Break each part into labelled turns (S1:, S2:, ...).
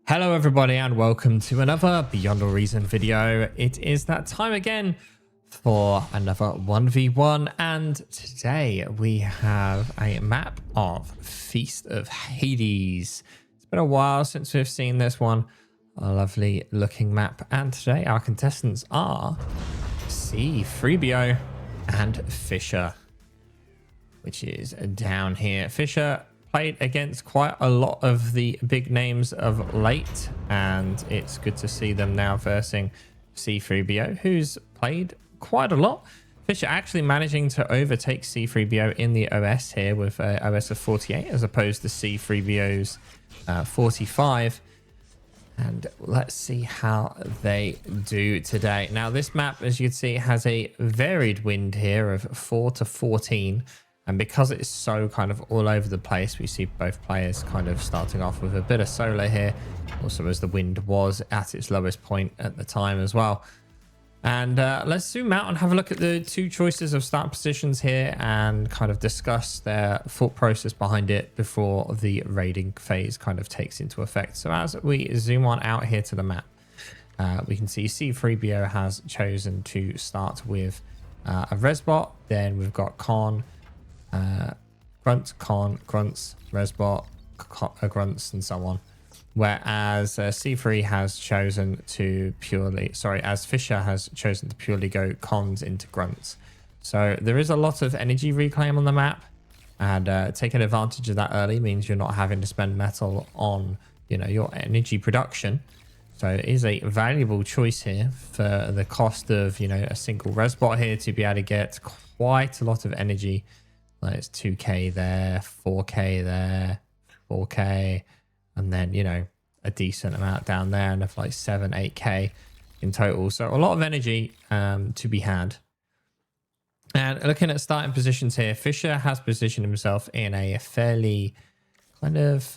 S1: Hello everybody and welcome to another Beyond All Reason video. It is that time again for another 1v1 and today we have a map of Feast of Hades. It's been a while since we've seen this one. A lovely looking map, and today our contestants are C3B0 and Fisher, which is down here. Fisher played against quite a lot of the big names of late, and it's good to see them now versing C3B0, who's played quite a lot. Fisher actually managing to overtake C3B0 in the OS here with an OS of 48 as opposed to C3B0's 45. And let's see how they do today. Now this map, as you can see, has a varied wind here of 4 to 14. And because it's so kind of all over the place, we see both players kind of starting off with a bit of solar here. Also, as the wind was at its lowest point at the time as well. And let's zoom out and have a look at the two choices of start positions here and kind of discuss their thought process behind it before the raiding phase kind of takes into effect. So as we zoom on out here to the map, we can see C3BO has chosen to start with a Resbot. Then we've got Con, Grunt, Con, Grunts, Resbot, Grunts, and so on. Whereas C3 has chosen to as Fisher has chosen to purely go Cons into Grunts. So there is a lot of energy reclaim on the map, and taking advantage of that early means you're not having to spend metal on, your energy production. So it is a valuable choice here for the cost of, a single Resbot here to be able to get quite a lot of energy. Like it's 2k there, 4k there, 4k, and then, a decent amount down there, and of like 7-8k in total. So a lot of energy to be had. And looking at starting positions here, Fisher has positioned himself in a fairly kind of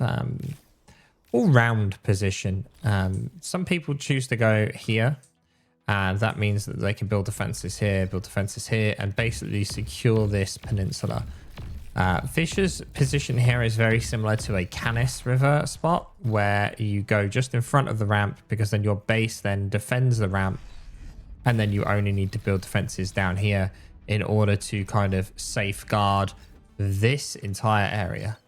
S1: all-round position. Some people choose to go here, and that means that they can build defenses here, and basically secure this peninsula. Fisher's position here is very similar to a Canis River spot, where you go just in front of the ramp, because then your base then defends the ramp, and then you only need to build defenses down here in order to kind of safeguard this entire area.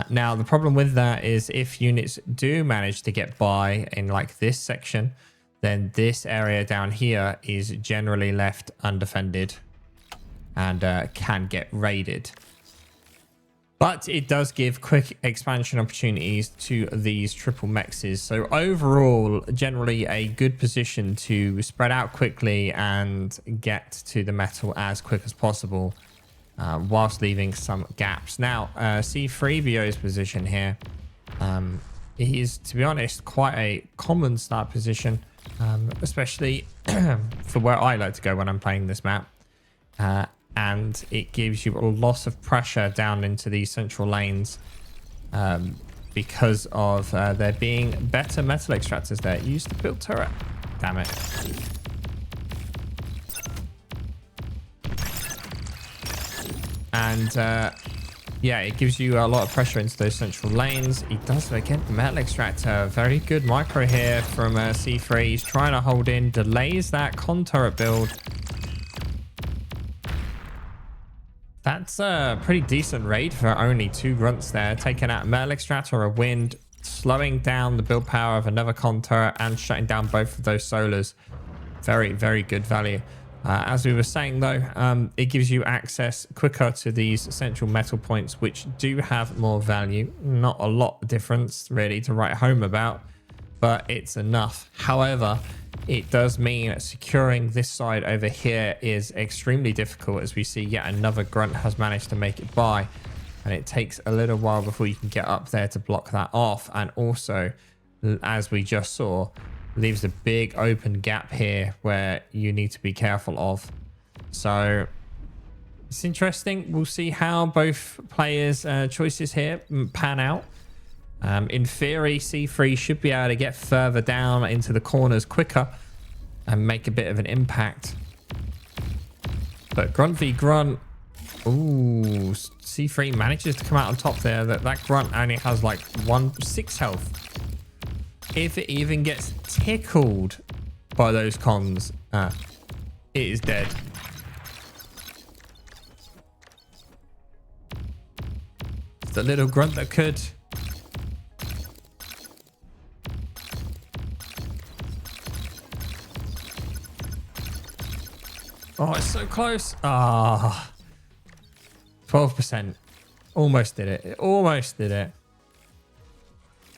S1: Now, the problem with that is if units do manage to get by in like this section, then this area down here is generally left undefended and can get raided. But it does give quick expansion opportunities to these triple mexes. So overall, generally a good position to spread out quickly and get to the metal as quick as possible, whilst leaving some gaps. Now, C3BO's position here is, to be honest, quite a common start position, especially for where I like to go when I'm playing this map. And it gives you a lot of pressure down into these central lanes because of there being better metal extractors there. Used to build turret. Damn it. And yeah, it gives you a lot of pressure into those central lanes. He does again, metal extractor. Very good micro here from C3. He's trying to hold in, delays that con turret build. That's a pretty decent raid for only 2 grunts there. Taking out a metal extractor, a wind, slowing down the build power of another con turret, and shutting down both of those solars. Very, very good value. As we were saying though, it gives you access quicker to these central metal points, which do have more value. Not a lot of difference really to write home about, but it's enough. However, it does mean securing this side over here is extremely difficult, as we see yet another grunt has managed to make it by, and it takes a little while before you can get up there to block that off. And also, as we just saw, leaves a big open gap here where you need to be careful of. So it's interesting. We'll see how both players' choices here pan out. In theory, C3 should be able to get further down into the corners quicker and make a bit of an impact. But Grunt v Grunt, ooh, C3 manages to come out on top there. That Grunt only has like 6 health. if it even gets tickled by those comms, it is dead. It's the little grunt that could. Oh, it's so close. Ah, 12%. Almost did it. It almost did it.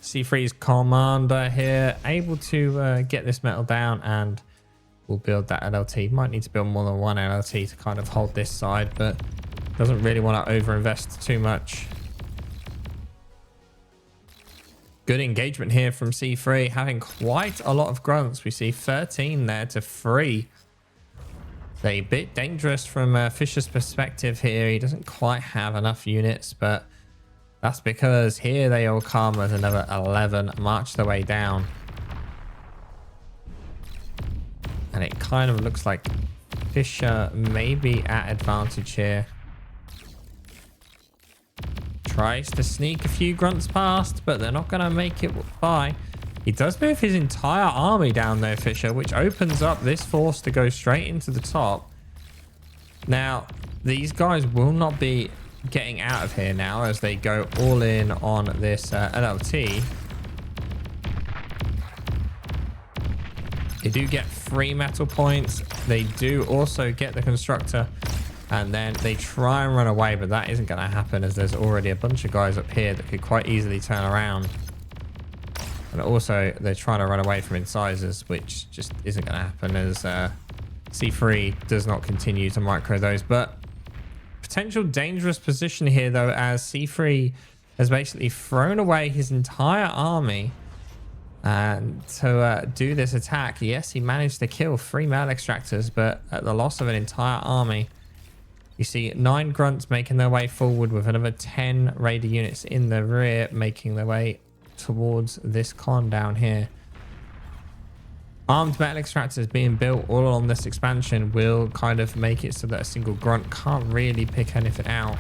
S1: C3's commander here, able to get this metal down, and we'll build that LLT. Might need to build more than one LLT to kind of hold this side, but doesn't really want to overinvest too much. Good engagement here from C3, having quite a lot of grunts. We see 13 there to 3. It's a bit dangerous from Fisher's perspective here. He doesn't quite have enough units, but that's because here they all come as another 11 march their way down. And it kind of looks like Fisher may be at advantage here. Tries to sneak a few grunts past, but they're not going to make it by. He does move his entire army down there, Fisher, which opens up this force to go straight into the top. Now, these guys will not be getting out of here now as they go all in on this LLT. They do get 3 metal points. They do also get the constructor, and then they try and run away, but that isn't going to happen as there's already a bunch of guys up here that could quite easily turn around. And also they're trying to run away from incisors, which just isn't going to happen as C3 does not continue to micro those. But potential dangerous position here though, as C3 has basically thrown away his entire army and to do this attack. Yes, he managed to kill 3 metal extractors, but at the loss of an entire army. You see 9 grunts making their way forward with another 10 raider units in the rear making their way towards this con down here. Armed metal extractors being built all along this expansion will kind of make it so that a single grunt can't really pick anything out.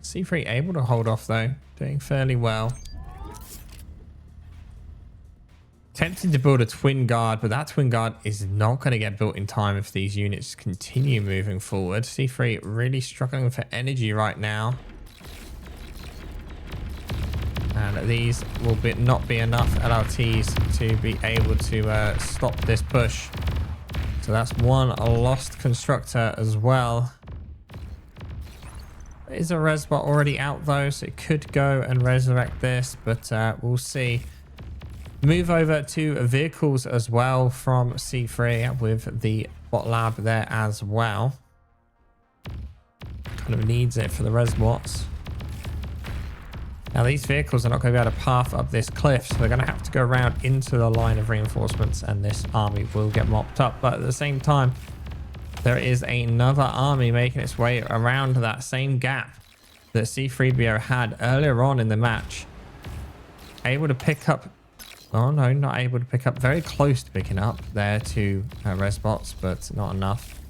S1: C3 able to hold off though, doing fairly well. Tempting to build a twin guard, but that twin guard is not going to get built in time if these units continue moving forward. C3 really struggling for energy right now. And these will not be enough LRTs to be able to stop this push. So that's one lost constructor as well. There is a resbot already out though, so it could go and resurrect this, but we'll see. Move over to vehicles as well from C3 with the bot lab there as well. Kind of needs it for the resbots. Now these vehicles are not going to be able to path up this cliff, so they're going to have to go around into the line of reinforcements, and this army will get mopped up. But at the same time, there is another army making its way around that same gap that C3BO had earlier on in the match. Able to pick up... Oh no, not able to pick up. Very close to picking up there to resbots, but not enough.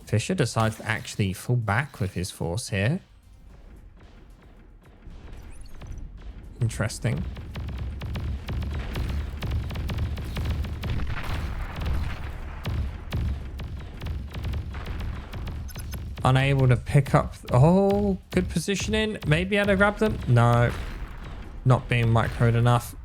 S1: Fisher decides to actually fall back with his force here. Interesting. Unable to pick up. Oh, good positioning. Maybe able to grab them. No, not being microed enough.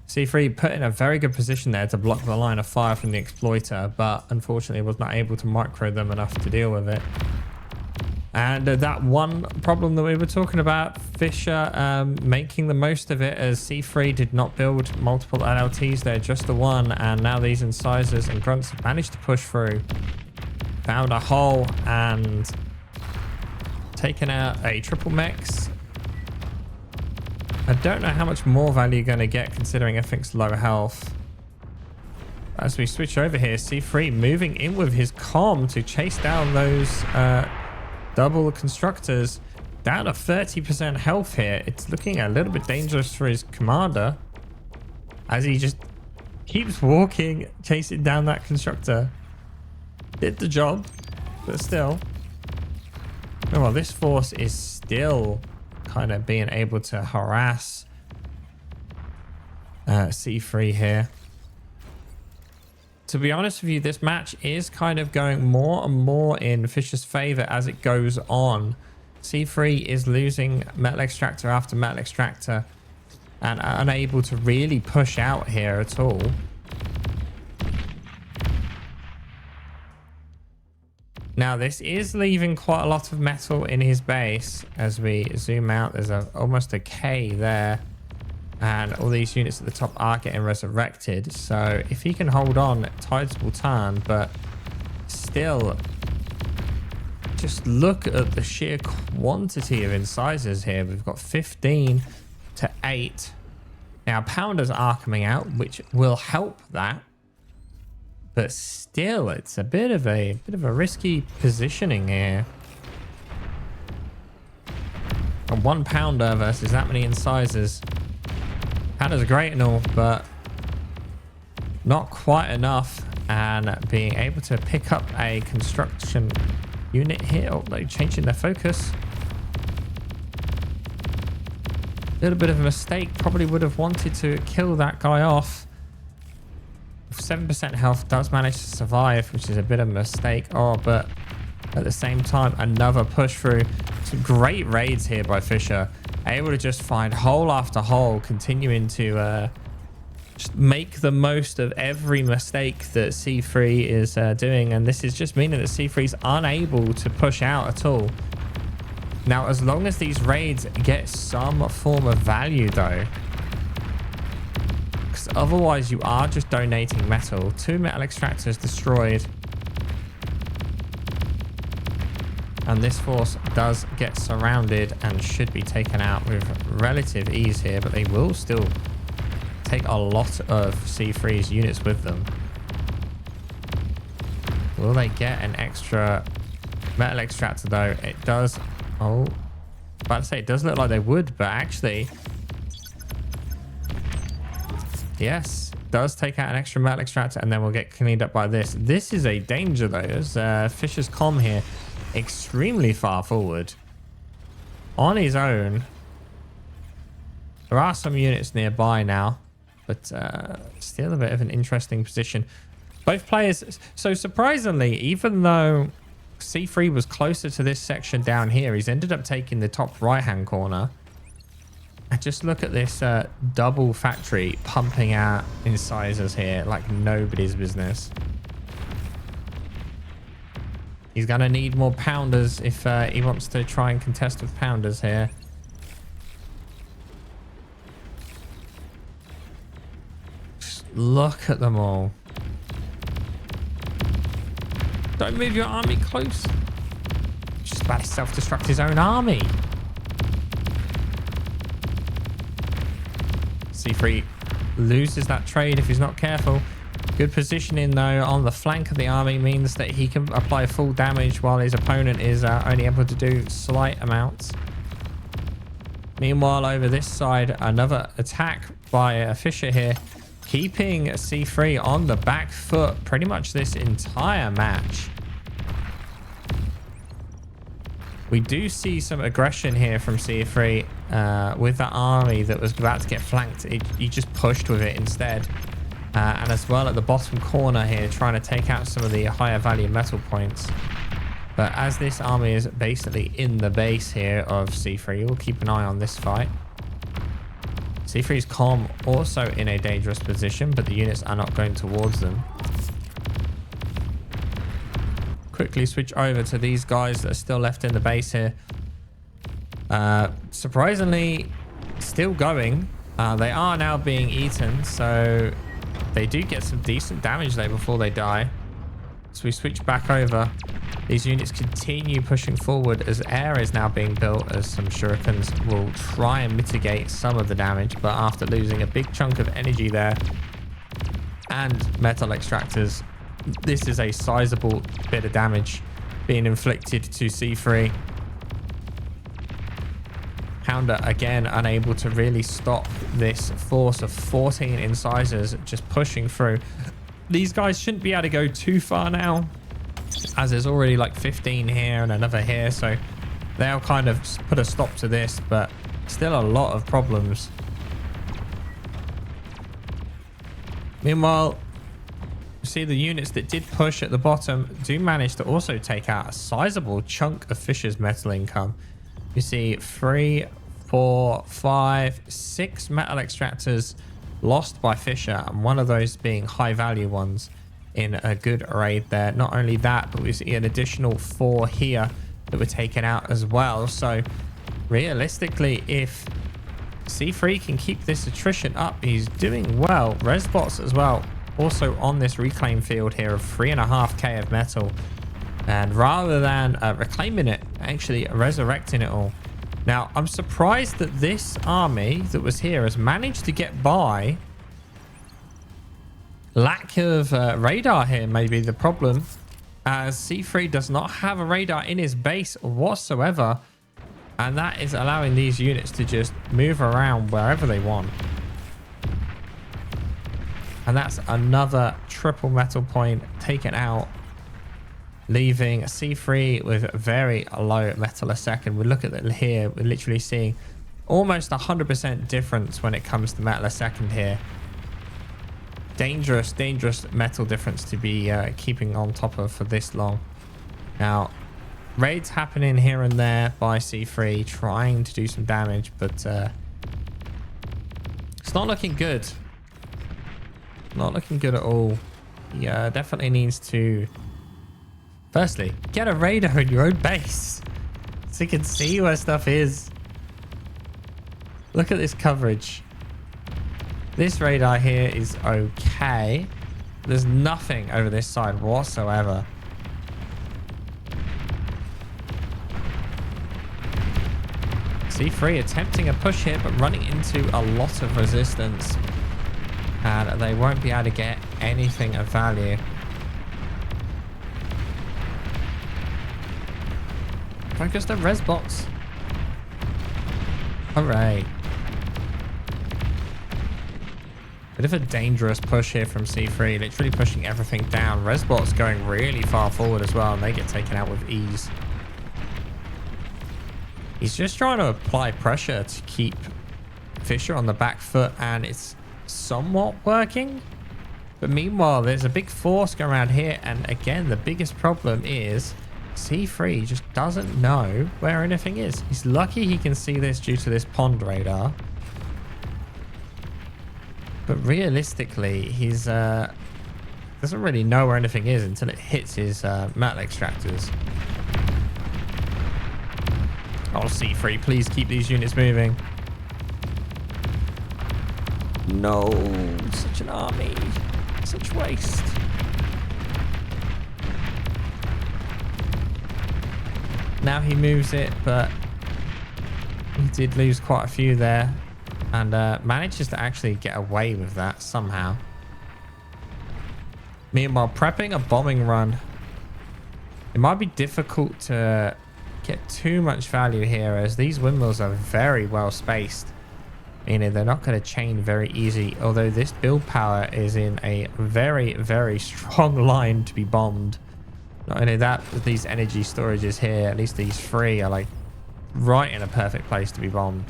S1: C3 put in a very good position there to block the line of fire from the exploiter, but unfortunately was not able to micro them enough to deal with it. And that one problem that we were talking about, Fisher making the most of it, as C3 did not build multiple LLTs there, just the one, and now these incisors and grunts have managed to push through. Found a hole and taken out a triple mechs. I don't know how much more value you're going to get considering everything's low health. As we switch over here, C3 moving in with his comm to chase down those double constructors. Down to 30% health here. It's looking a little bit dangerous for his commander as he just keeps walking, chasing down that constructor. Did the job, but still. Well, this force is still kind of being able to harass C3 here. To be honest with you, this match is kind of going more and more in Fisher's favor as it goes on. C3 is losing metal extractor after metal extractor and unable to really push out here at all. Now, this is leaving quite a lot of metal in his base. As we zoom out, there's almost a K there. And all these units at the top are getting resurrected. So if he can hold on, tides will turn. But still, just look at the sheer quantity of incisors here. We've got 15 to 8. Now, pounders are coming out, which will help that. But still, it's a bit of a risky positioning here. A 1 pounder versus that many incisors. Pounders are great and all, but not quite enough. And being able to pick up a construction unit here. Oh, they're changing their focus. A little bit of a mistake. Probably would have wanted to kill that guy off. 7% health, does manage to survive, which is a bit of a mistake. Oh, but at the same time, another push through. Some great raids here by Fisher. Able to just find hole after hole, continuing to just make the most of every mistake that C3 is doing. And this is just meaning that C3 is unable to push out at all. Now, as long as these raids get some form of value, though, because otherwise you are just donating metal. 2 metal extractors destroyed. And this force does get surrounded and should be taken out with relative ease here, but they will still take a lot of C3's units with them. Will they get an extra metal extractor though? It does. Oh, about to say it does look like they would, but actually, yes, does take out an extra metal extractor, and then we'll get cleaned up by this. This is a danger though, as Fisher's comm here extremely far forward on his own. There are some units nearby now, but still a bit of an interesting position. Both players, so surprisingly, even though C3 was closer to this section down here, he's ended up taking the top right hand corner. And just look at this double factory pumping out incisors here like nobody's business. He's going to need more pounders if he wants to try and contest with pounders here. Just look at them all. Don't move your army close. Just about to self-destruct his own army. C3 loses that trade if he's not careful. Good positioning though on the flank of the army means that he can apply full damage while his opponent is only able to do slight amounts. Meanwhile, over this side, another attack by Fisher here, keeping C3 on the back foot pretty much this entire match. We do see some aggression here from C3 with that army that was about to get flanked. He just pushed with it instead. And as well at the bottom corner here, trying to take out some of the higher value metal points. But as this army is basically in the base here of C3, we'll keep an eye on this fight. C3's comm also in a dangerous position, but the units are not going towards them. Quickly switch over to these guys that are still left in the base here. Surprisingly, still going. They are now being eaten, so they do get some decent damage there before they die. So we switch back over. These units continue pushing forward as air is now being built, as some shurikens will try and mitigate some of the damage, but after losing a big chunk of energy there and metal extractors, this is a sizable bit of damage being inflicted to C3. Pounder again unable to really stop this force of 14 incisors just pushing through. These guys shouldn't be able to go too far now, as there's already like 15 here and another here, so They'll kind of put a stop to this, but still a lot of problems. Meanwhile, you see the units that did push at the bottom do manage to also take out a sizable chunk of Fisher's metal income. You see 3, 4, 5, 6 metal extractors lost by Fisher, and one of those being high value ones in a good raid there. Not only that, but we see an additional 4 here that were taken out as well. So realistically, if C3 can keep this attrition up, he's doing well. Resbots as well, also on this reclaim field here of 3.5k of metal, and rather than reclaiming it, actually resurrecting it all. Now I'm surprised that this army that was here has managed to get by. Lack of radar here may be the problem, as C3 does not have a radar in his base whatsoever, and that is allowing these units to just move around wherever they want. And that's another triple metal point taken out, leaving C3 with very low metal a second. We look at it here, we're literally seeing almost 100% difference when it comes to metal a second here. Dangerous metal difference to be keeping on top of for this long. Now, raids happening here and there by C3 trying to do some damage, but it's not looking good. Not looking good at all. He definitely needs to, firstly, get a radar in your own base so you can see where stuff is. Look at this coverage. This radar here is okay. There's nothing over this side whatsoever. C3 attempting a push here, but running into a lot of resistance. And they won't be able to get anything of value. Focus the res bots. Hooray. Bit of a dangerous push here from C3, literally pushing everything down. Resbot's going really far forward as well, and they get taken out with ease. He's just trying to apply pressure to keep Fisher on the back foot, and it's somewhat working. But meanwhile, there's a big force going around here, and again, the biggest problem is C3 just doesn't know where anything is. He's lucky he can see this due to this pond radar. But realistically, he's doesn't really know where anything is until it hits his metal extractors. Oh, C3, please keep these units moving. No, such an army. Such waste. Now he moves it, but he did lose quite a few there. And manages to actually get away with that somehow. Meanwhile, prepping a bombing run. It might be difficult to get too much value here, as these windmills are very well spaced. Meaning they're not going to chain very easy. Although this build power is in a very strong line to be bombed. Not only that, with these energy storages here, at least these 3 are like right in a perfect place to be bombed.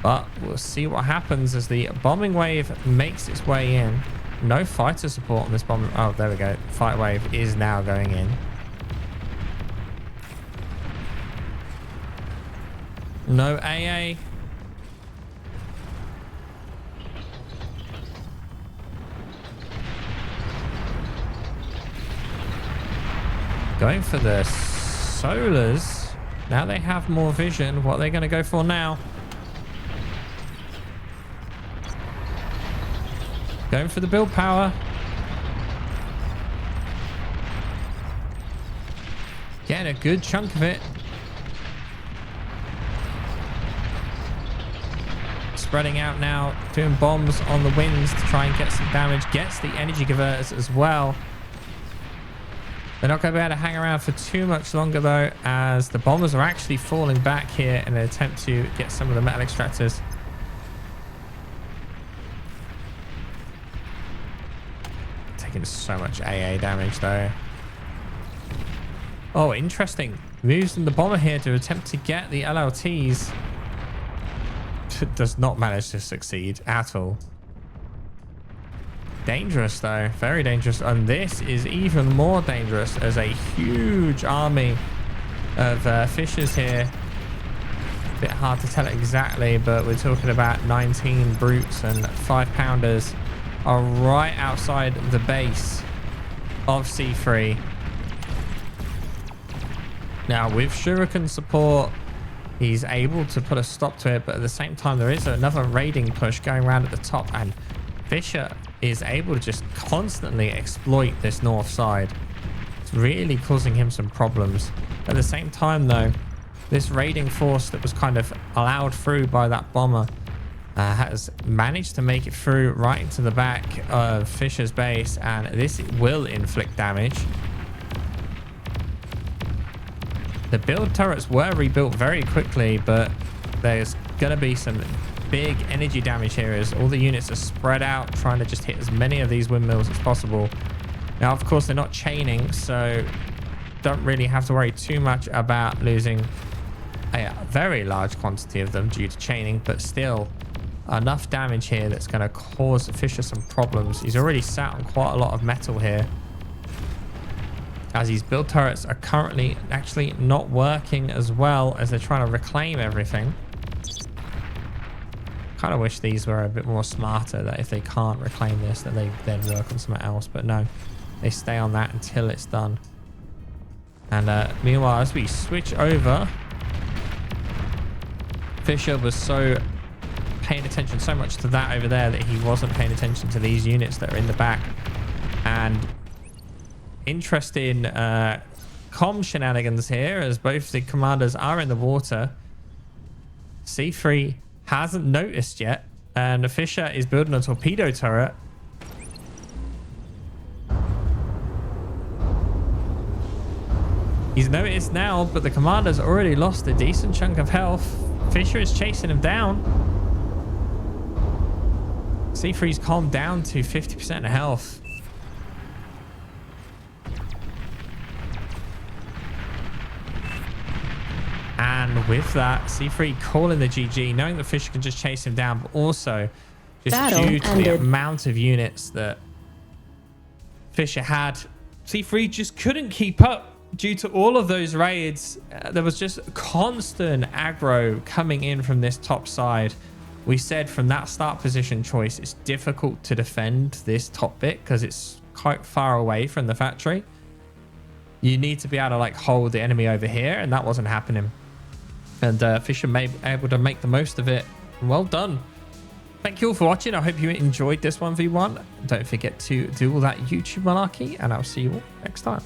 S1: But we'll see what happens as the bombing wave makes its way in. No fighter support on this bombing. Oh, there we go. Fight wave is now going in. No AA. Going for the solars. Now they have more vision. What are they going to go for now? Going for the build power. Getting a good chunk of it. Spreading out now. Doing bombs on the winds to try and get some damage. Gets the energy converters as well. They're not going to be able to hang around for too much longer though, as the bombers are actually falling back here in an attempt to get some of the metal extractors. Taking so much AA damage though. Oh, interesting. Moves in the bomber here to attempt to get the LLTs. Does not manage to succeed at all. Dangerous though, very dangerous. And this is even more dangerous as a huge army of Fishers here. Bit hard to tell exactly, but we're talking about 19 brutes and 5-pounders are right outside the base of C3. Now with Shuriken support, he's able to put a stop to it, but at the same time there is another raiding push going around at the top, and Fisher is able to just constantly exploit this north side. It's really causing him some problems. At the same time though, this raiding force that was kind of allowed through by that bomber has managed to make it through right into the back of Fisher's base, and this will inflict damage. The build turrets were rebuilt very quickly, but there's going to be some big energy damage here as all the units are spread out, trying to just hit as many of these windmills as possible. Now, of course, they're not chaining, so don't really have to worry too much about losing a very large quantity of them due to chaining, but still enough damage here that's going to cause Fisher some problems. He's already sat on quite a lot of metal here, as these build turrets are currently actually not working as well as they're trying to reclaim everything. Kind of wish these were a bit more smarter, that if they can't reclaim this, that they then work on something else, but no, they stay on that until it's done. And meanwhile, as we switch over, Fisher was so paying attention so much to that over there that he wasn't paying attention to these units that are in the back. And interesting comm shenanigans here, as both the commanders are in the water. C3 hasn't noticed yet, and Fisher is building a torpedo turret. He's noticed now, but the commander's already lost a decent chunk of health. Fisher is chasing him down. C3's calmed down to 50% health. And with that, C3 calling the GG, knowing that Fisher can just chase him down, but also just due to the amount of units that Fisher had, C3 just couldn't keep up due to all of those raids. There was just constant aggro coming in from this top side. We said from that start position choice, it's difficult to defend this top bit because it's quite far away from the factory. You need to be able to like hold the enemy over here, and that wasn't happening. And Fisher may be able to make the most of it. Well done. Thank you all for watching. I hope you enjoyed this 1v1. Don't forget to do all that YouTube malarkey, and I'll see you all next time.